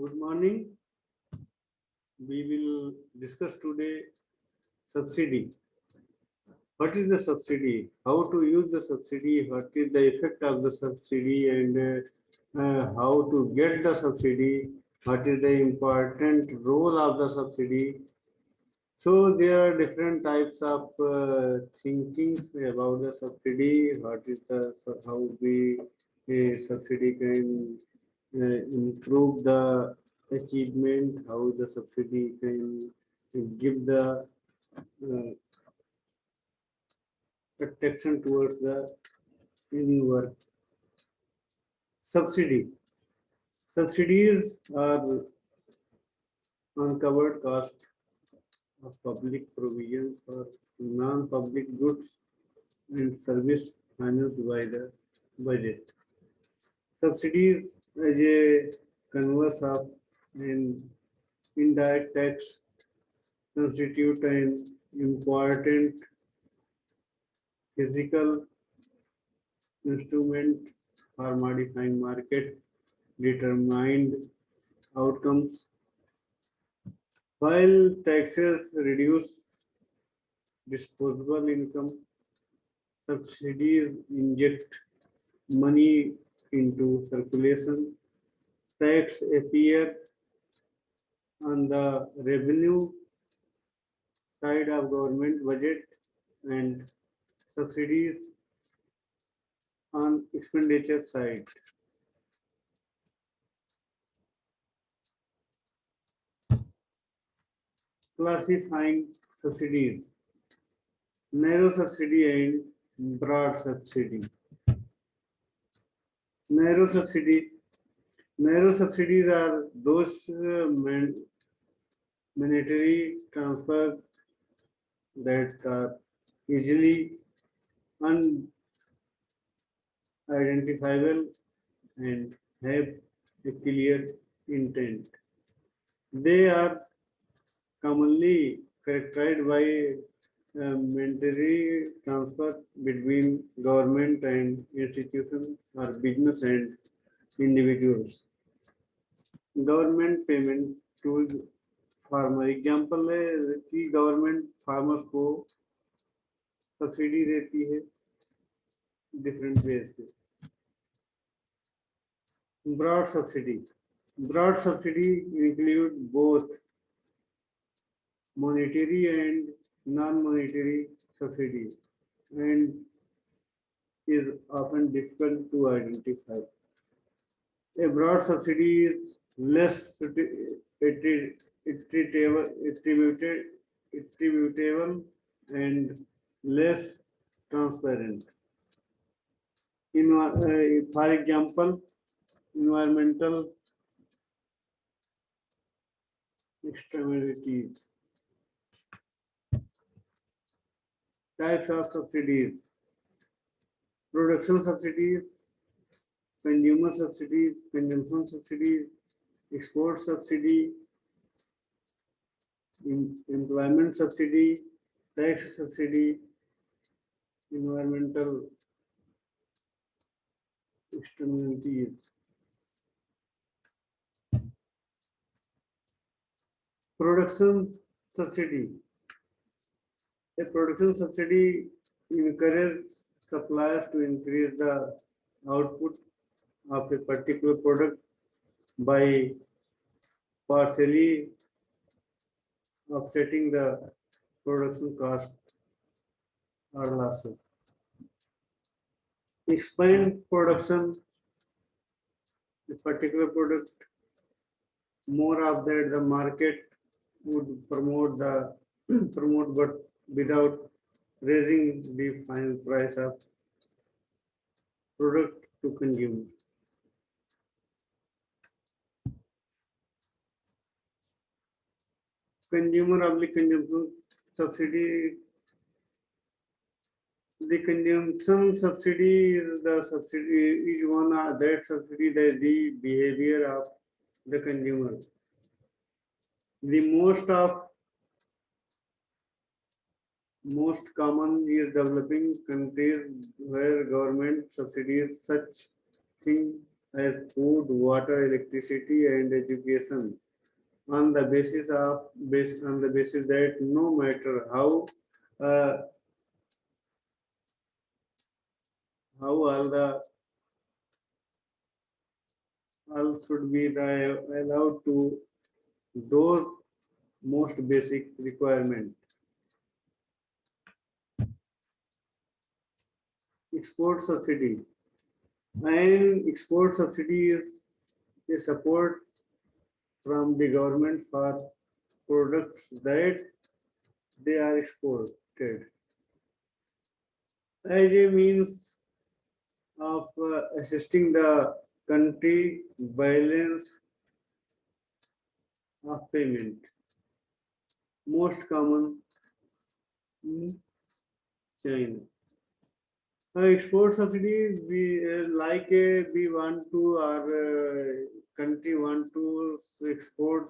Good morning. We will discuss today subsidy. What is the subsidy? How to use the subsidy? What is the effect of the subsidy? And how to get the subsidy? What is the important role of the subsidy? So there are different types of thinkings about the subsidy. What is the how we subsidy can improve the achievement? How the subsidy can give the protection towards the any work. Subsidy. Subsidies are uncovered cost of public provisions for non-public goods and service financed by the budget. Subsidies as a converse of an indirect tax constitute an important physical instrument for modifying market determined outcomes. While taxes reduce disposable income, subsidies inject money into circulation. Tax appear on the revenue side of government budget and subsidies on expenditure side. Classifying subsidies: narrow subsidy and broad subsidy. Narrow subsidy. Narrow subsidies are those monetary transfers that are easily unidentifiable and have a clear intent. They are commonly characterized by monetary transfer between government and institutions or business and individuals. Government payment to farmer example है कि government farmers को subsidy देती है different ways पे. Broad subsidy. Broad subsidy include both monetary and non-monetary subsidies and is often difficult to identify. A broad subsidy is less attributable and less transparent. For example, environmental externalities. Types of subsidies: production subsidies, consumer subsidies, consumption subsidies, export subsidy, employment subsidy, tax subsidy, environmental externalities. Production subsidy. A production subsidy encourages suppliers to increase the output of a particular product by partially offsetting the production cost or losses. Expand production, a particular product, more of that the market would promote but without raising the final price of product to consumer. Consumer oblique consumption subsidy. The consumption subsidy is the subsidy is one that subsidy that the behavior of the consumer. The most common is developing countries where government subsidies such things as food, water, electricity, and education on the basis that no matter uh, how all should be allowed to those most basic requirement. Export subsidy and export subsidy is a support from the government for products that they are exported as a means of assisting the country balance of payment. Most common in China. Export subsidy, we want to our country want to export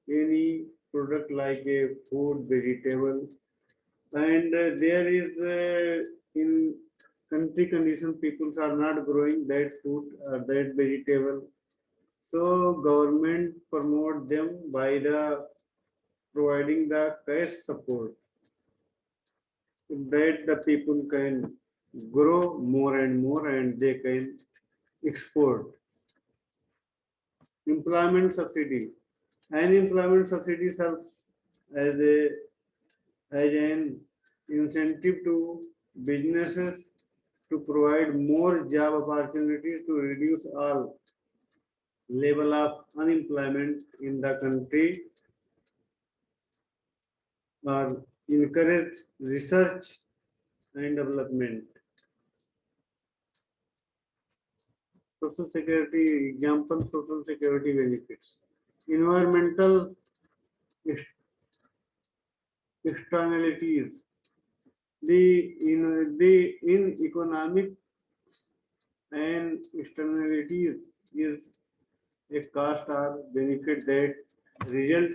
any product like a food, vegetable, and there is in country condition people are not growing that food or that vegetable, so government promote them by the providing the cash support that the people can grow more and more and they can export. Employment subsidy and employment subsidy serves as a as an incentive to businesses to provide more job opportunities to reduce all level of unemployment in the country or encourage research and development. Social security example, social security benefits. Environmental externalities. The in economic and externalities is a cost or benefit that result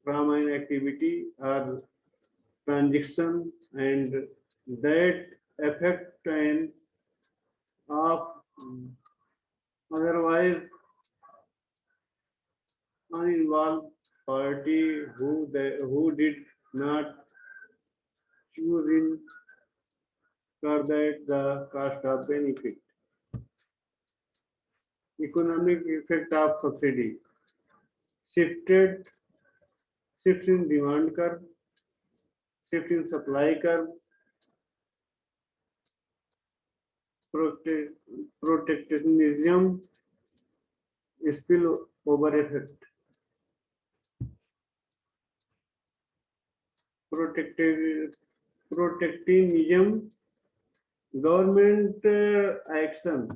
from an activity or transaction and that affect an of otherwise uninvolved party who did not choose in for that the cost of benefit. Economic effect of subsidy. Shifted shift in demand curve, shift in supply curve, protectionism, spill over effect. Protective, protectionism, government action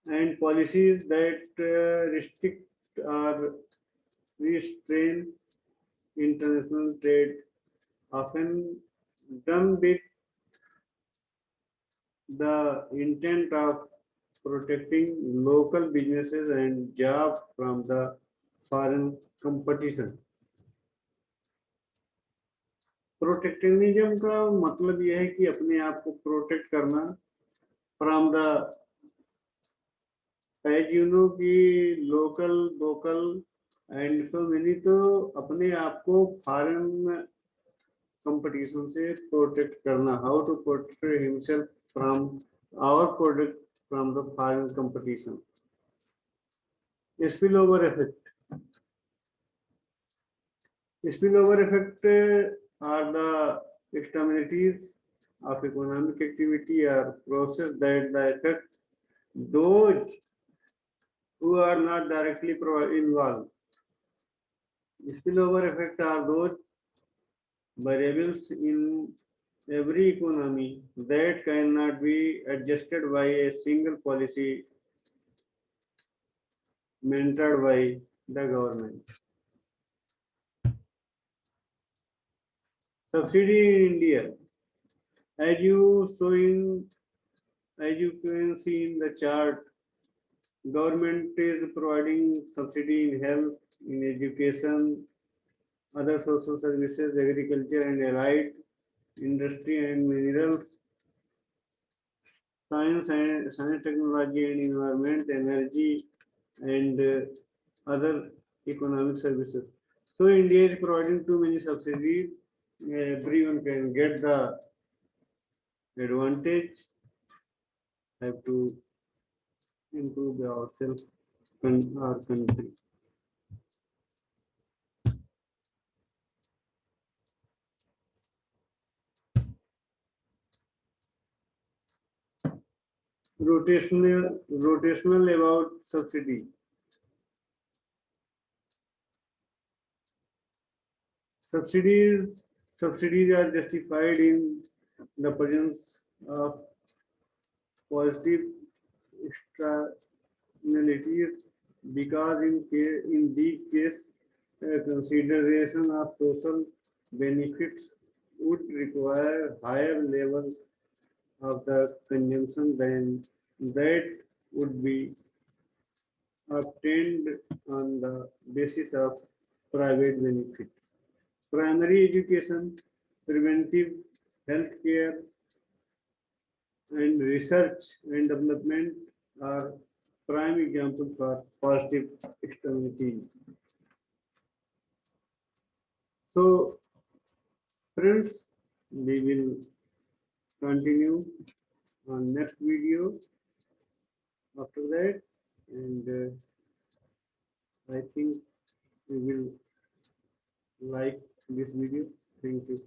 and policies that restrict or restrain international trade, often done with the intent of protecting local businesses and jobs from the foreign competition. Protectionism का मतलब यह है कि अपने आप को protect करना from the as you know कि local vocal and so many, तो अपने आप को फॉरेन कंपटीशन से प्रोटेक्ट करना. How to protect himself from our product from the foreign competition. Spillover effect. Spillover effect are the externalities of economic activity or process that affect those who are not directly involved. Spillover effect are those variables in every economy that cannot be adjusted by a single policy mentored by the government. Subsidy in India, as you can see in the chart, government is providing subsidy in health, in education, other social services, agriculture and allied industry and minerals, science, technology and environment, energy, and other economic services. So India is providing too many subsidies. Everyone can get the advantage. Have to improve ourselves and our country. Rotational about subsidy. Subsidies are justified in the presence of positive externalities because in these case consideration of social benefits would require higher level of the consumption than that would be obtained on the basis of private benefits. Primary education, preventive health care, and research and development are prime examples for positive externalities. So, friends, we will continue on next video after that, and I think you will like this video. Thank you.